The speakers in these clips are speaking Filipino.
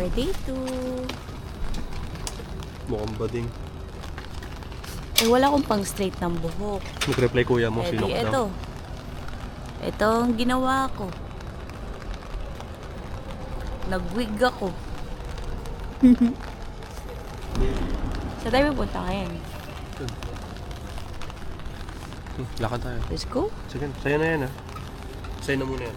for day 2. Mukhang bading. Eh, wala akong pang straight ng buhok. Nag-reply kuya mo, Eh, sino di, ka daw? ito ang ginawa ko. Nag-wig ako. Sa tayo punta ngayon. Lakad tayo. Let's go. Sige, sa'yo na yan Sa'yo na muna yan.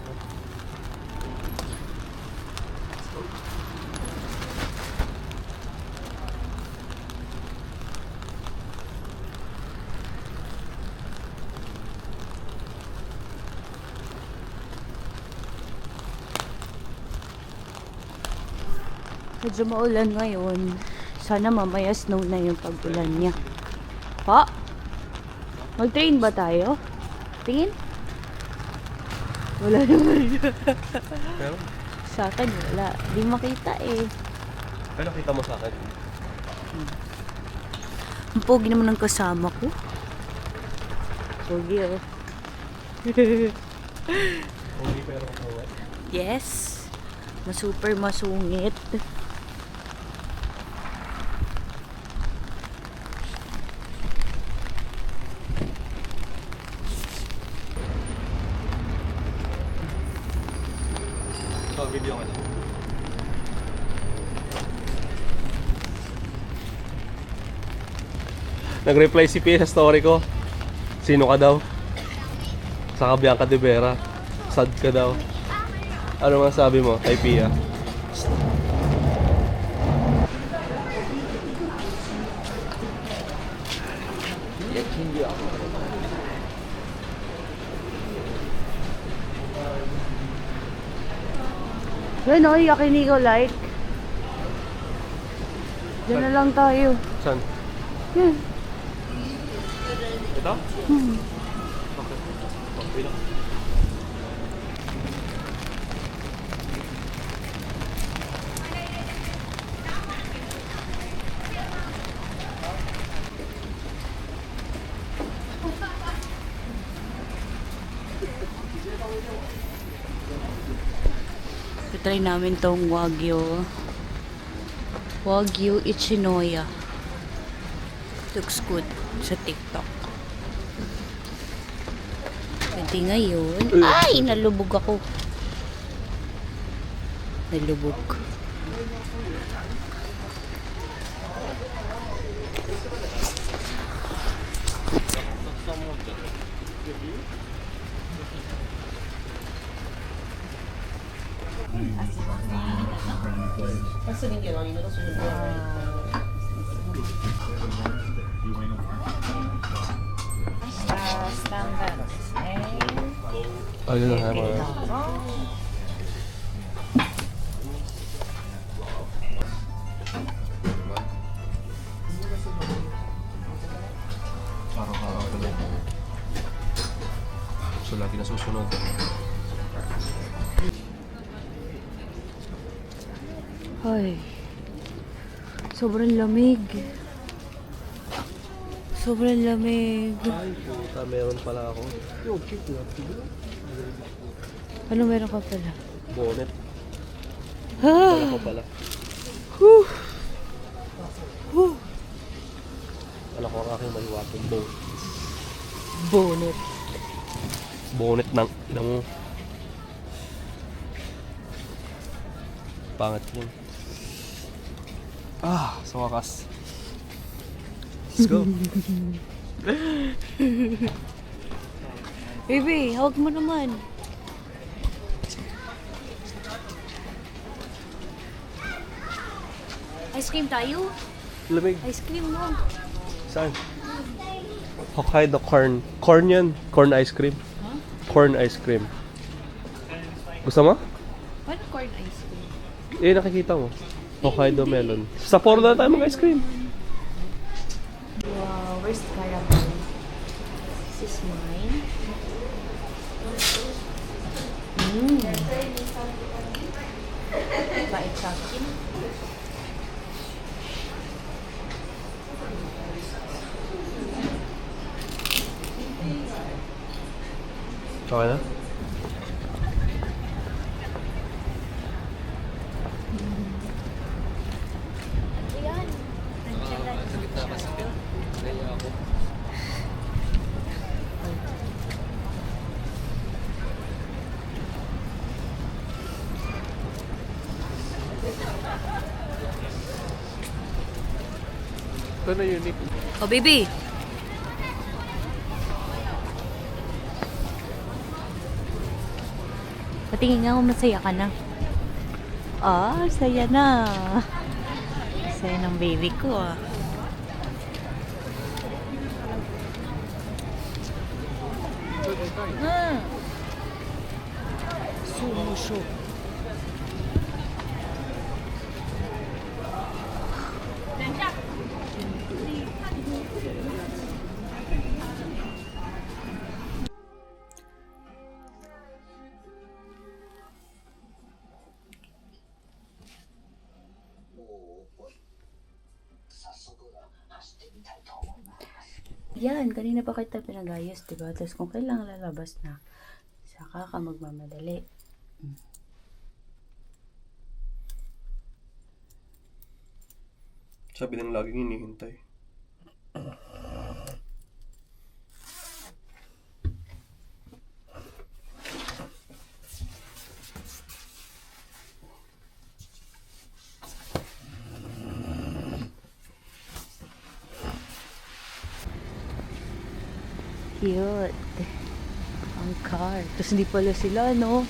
Medyo maulan ngayon. Sana mamaya snow na yung pag-ulan niya. Pa? Mag-train ba tayo? Tingin? Wala naman. Pero? Sa akin, wala. Di makita eh. Pero kita mo sa akin. Ang pogi naman ng kasama ko. Pogi oh. Hindi pero katawan. Yes. Super masungit. Ito, video ka na. Nag-reply si Pia sa story ko. Sino ka daw? Sa Bianca de Vera. Sad ka daw. Ano nga sabi mo kay Pia? Yan o, yakin ko like. Diyan na lang tayo. Saan? Yan. Ito? Okay. Okay lang. Try namin tong Wagyu Ichinoya. Looks good sa TikTok. Pwede ngayon. Ay! Nalubog ako. Nalubog. Ayun na mga. So lagi na susunod. Ay. Sobrang lamig. Sobrang lamig. Ay, puta, meron pala ako. Yo, check na. Ano meron ka pala? Bonnet. Ah! Wala ko pala. Whew! Whew! Wala ko ang aking maliwatong boat. Bonnet. Bonnet ng ina mo. Pangat yun. Ah, sa wakas. Let's go. Baby, hawag mo naman. Ice cream tayo? Lamig. Ice cream mo. Saan? Hokkaido corn. Corn yan. Corn ice cream. Huh? Corn ice cream. Gusto mo? Ano corn ice cream? Eh, nakikita mo. Hokkaido melon. Sa Poro na tayo mag ice cream. Wow, where's the caramel? This is mine. Bait sa akin. Okay na? na unique. Oh, baby! Patingin nga kung masaya ka na. Ah, saya na. Saya ng baby ko ah. Sumusho. Yan, kanina pa kita pinagayos, diba? Tapos kung kailangan lalabas na, saka ka magmamadali. Sabi nang laging hinihintay. Cute. Ang car. Tapos hindi pala sila, no?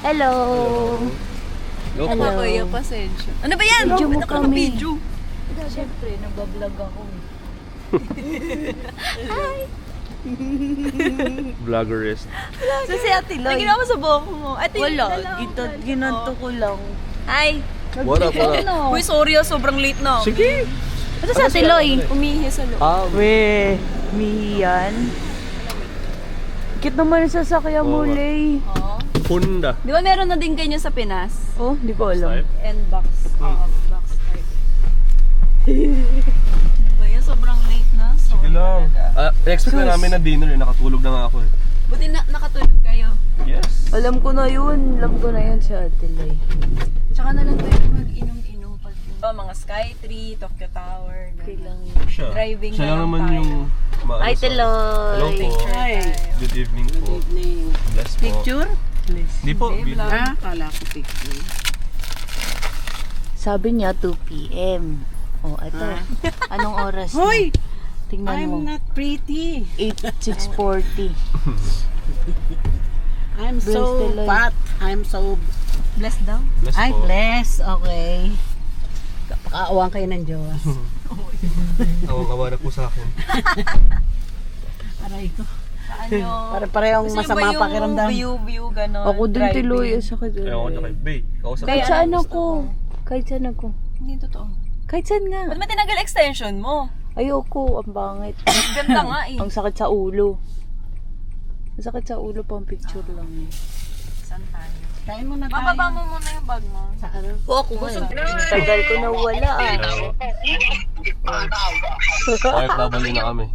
Hello! Hello. Hello. Kuya, pasensya. Ano ba yan? Video mo Ba't ako kami. naka-video? Siyempre, nagbablog ako. Vloggerist. So si Ate Loy. Ay, ginawa mo sa buhok mo. Ate, Wala, ginanto ko lang. Hi. What up, what up? Uy, sorry sobrang late na. Sige! Ano sa Ate Loy? Umihi sa loob. We, miyan. Cute naman yung sasakyan mo, Oo nga. Lay. Oo. Honda. Di ba meron na din ganyan sa Pinas? Oh, di ko alam. Type. And box. Oo, box type. Ba yan? Sobrang late na. Sige Sorry. lang. Expect na namin na dinner eh. Nakatulog na nga ako eh. Buti na nakatulog kayo. Yes. Alam ko na yun. Alam ko na yun si Ate Loy. Tsaka na lang tayo mag-inom-inom pag mga Sky Tree, Tokyo Tower. Okay lang. Siya. Driving Siya na lang lang naman tayo. yung maano Ay, sa- Teloy. Hello po. Picture tayo. Good evening po. Bless po. Picture? Di po. Hindi, video. vlog. Ah, kala ko picture. Sabi niya 2 p.m. Oh, ito. Anong oras na? Hoy! Tingnan mo. I'm not pretty. 6:40. I'm Bless so the Lord. fat. I'm so... Bless daw. Bless Ay, po. bless. Okay. Kaawang kayo ng Diyos. Awang-awa na po sa akin. Aray ko. Ano? Para parehong Gusto niyo masama ba yung pakiramdam. view, gano'n. Ako din, driving? Teloy. Sa Ayaw ko na kay Bay. Kausap Kahit ko. saan ako. Kahit saan ako. Hindi totoo. Kahit saan nga. Ba't mo tinanggal extension mo? Ayoko. Ang bangit. Ganda nga eh. Ang sakit sa ulo. Ang sakit sa ulo pang picture lang eh. Saan tayo? Kain mo na tayo. Bababa mo muna yung bag mo. Sa ano? Oo, ako nga. Tagal ko na wala ah. Kahit nabali na kami.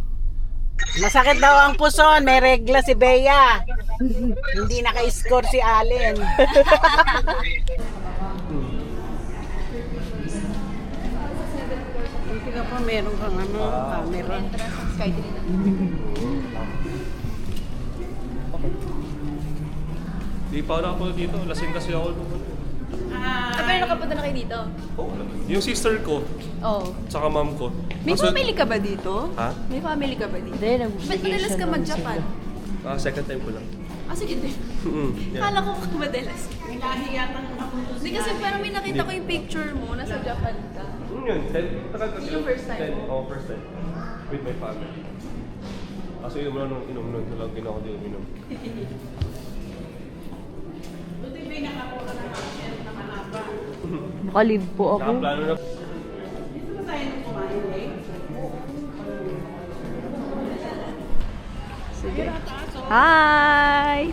Masakit daw ang puson. May regla si Bea. Hindi naka-score si Allen. Hindi ka pa meron kang ano, camera. Di pa ako nakapunta dito. Lasing kasi ako. Pero nakapunta na kayo dito? Oh, yung sister ko, Oo. tsaka mom ko. May Kaso- family ka ba dito? Ha? May family ka ba dito? Hindi, Ba't madalas ka mag-Japan? Second time ko lang. Ah, sige din. Yeah. Kala ko madalas. Hindi kasi parang may nakita ko yung picture mo, nasa Japan ka. Yun, tagal kasi. Yung first time mo? Oo, first time. With my family. Kaso inom lang nung inom nun. Lang ginawa ko din uminom. Nakalib po ako. Nakaplano na. Sige. Hi!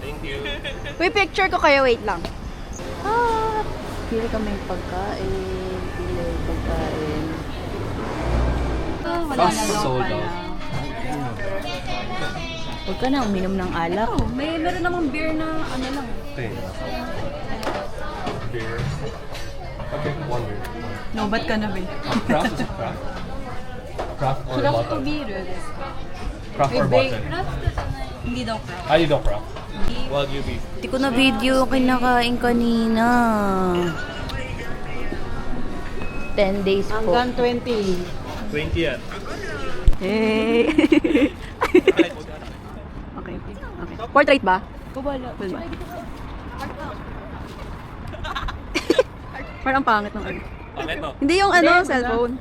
Thank you. Wait, picture ko kayo, wait lang. Ah! Pili kami pagkain. Pili pagkain. Wala na daw Sold pala. out. Huwag ka na uminom ng alak. Oh, meron namang beer na ano lang. Thanks. Beer. Okay, one beer. No, ba't ka na ba? Craft is it craft? Craft or bottle? beer. Craft or bottle? Craft Hindi daw crab. Ay, don't crap. Wagyu beef. Hindi ko na video yung kinakain kanina. 10 days po. Hanggang 20. 20 yan. Hey. Okay. Portrait ba? Kubala. Parang pangit ng ano. Bakit no? Hindi yung cellphone.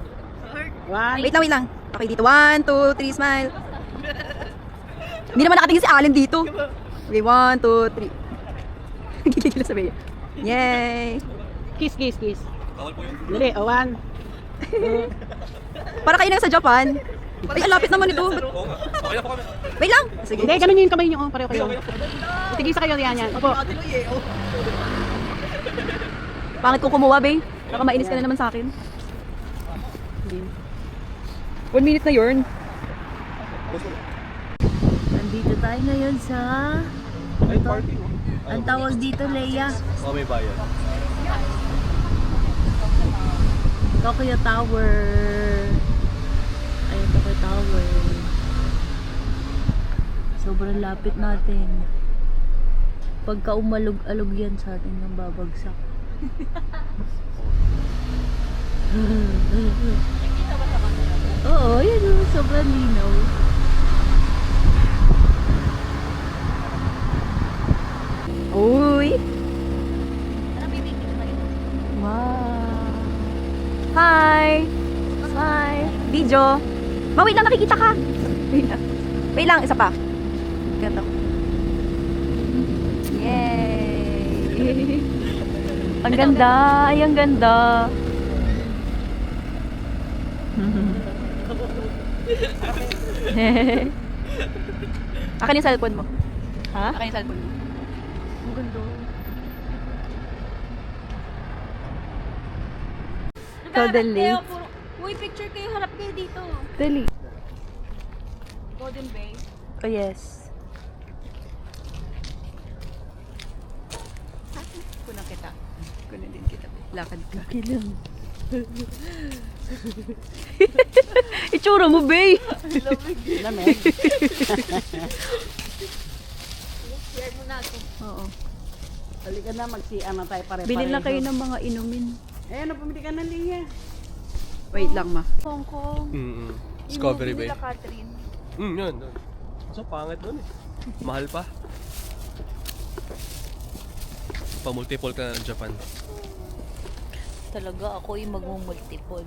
One. Wait lang. Okay, dito. 1, 2, 3, smile. Hindi naman nakatingin si Allen dito. Okay, 1, 2, 3. Gigil sa Bea. Yay! Kiss, kiss, kiss. Bawal po yun. Dali, one. Para kayo na sa Japan. Ay, ang lapit naman ito. Oo nga. Okay na po kami. Wait lang! Sige. Hindi, ganun yung kamay niyo. Oh, pareho kayo. Sige sa kayo, yan. Opo. Pangit ko kumuha, Bey. Baka mainis ka na naman sa akin. 1 minute na yun. Nandito tayo ngayon sa... Ay, party mo. Ang tawag dito, Leia. Oh, may bayan. Tokyo Tower. Ayun, Tokyo Tower. Sobrang lapit natin. Pagka umalog-alog yan sa atin yung babagsak. Oo, yun o. Sobrang linaw. Uy! Wow. Hi! Hi! Video! Wait lang, nakikita ka! Wait lang, isa pa. Ganito. Yay! Ang ganda. Ay, ang ganda. Akin yung cellphone mo. Ha? Akin yung cellphone mo. Ang ganda. Totally. Uy, picture kayo. Harap kayo dito. Dali. Golden Bay. Oh, yes. Kunang kita. Kunin din kita. Lakad ka. Okay lang. Itsura mo, Bay! Lamig. Share mo na ito. Oo. Halika na, mag-CR na tayo pare-pareho. Bilhin lang kayo ng mga inumin. Eh, ano, pumili ka na, Lia. Wait lang, ma. Hong Kong. Discovery Bay. Nila Catherine. Yun. So, pangit doon eh. Mahal pa. Pa-multiple ka na ng Japan. Talaga ako yung magmumultiple.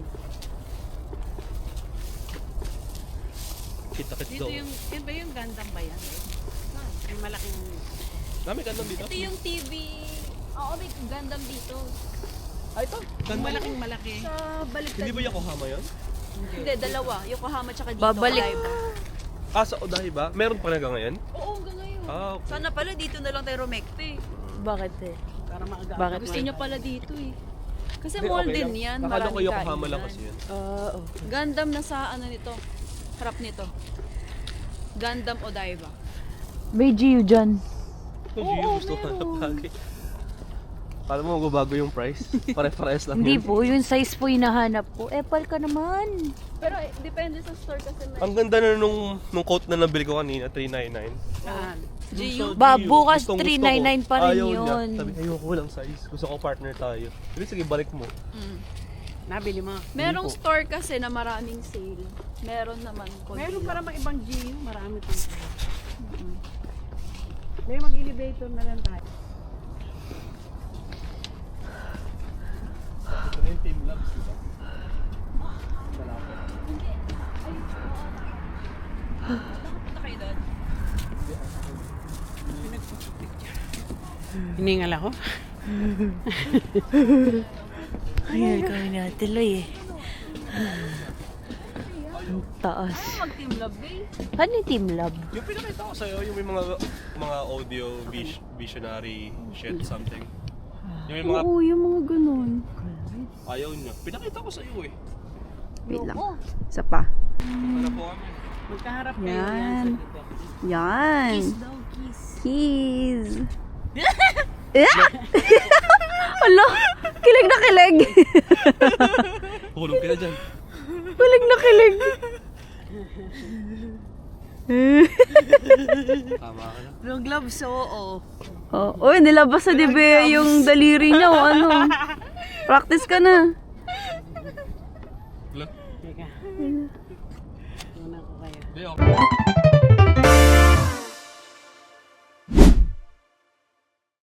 Kita-kit daw. Yun ba yung Gundam ba yan? Yung malaking... Dami gandang dito. Ito yung TV. Oo, may Gundam dito. Ay, ito. Yung Gandang. malaking malaki. Sa baliktad. Hindi ba Yokohama yun? Hindi, dalawa. Yokohama tsaka dito. Babalik. Sa Odaiba? Meron pa na ngayon? Oo, hanggang ngayon. Okay. Sana pala dito na lang tayo rumekte. Bakit eh? Para maaga. Bakit? Gusto nyo pala dito eh. Kasi Hindi, mall okay din lang. yan. Akala ko maraming Yokohama lang kainan. kasi yun. Gundam na sa ano nito. Harap nito. Gundam Odaiba. May Gio dyan. Oo, gusto ko na bagay. Kala mo magbabago yung price? Pare-pares lang Hindi yun. po, yung size po hinahanap ko. Epal ka naman. Pero depende sa store kasi may Ang ganda na nung coat na nabili ko kanina, $399. Ah, GU. Ba, bukas Gustong-gusto ko. 399 pa rin Ayaw yun. Niya. Sabi, ayoko lang size. Gusto ko partner tayo. Sige, balik mo. nabili mo. Merong Hindi po. store kasi na maraming sale. Meron naman konti Meron lang. para mga ibang GU, marami pa. May mag-elevator na lang tayo. Ito na yung Team Labs, di ba? Punta kayo doon. Hiningal ako. Ay, kami natin loy eh. Ang taas. Mag-team love day. Ano yung Team Lab? Yung pinakita ko sa'yo, yung may mga audio visionary shit something. Yung may mga Oo, yung mga ganun. ayaw niya. Pinakita ko sa'yo eh. Wait lang. Oo. Isa pa. Ano po kami? Magkaharap kayo Yan. yan. sa likod. Yan. Daw, kiss. Keys. Alo, kilig na kilig. Hulog ka na dyan. Kilig na kilig. Tama ka na. Long gloves, oo. Oh, uy, nilabas sa dibe yung daliri niya o ano. Practice ka na. Hello? Teka. Una ko kaya. Hindi, okay.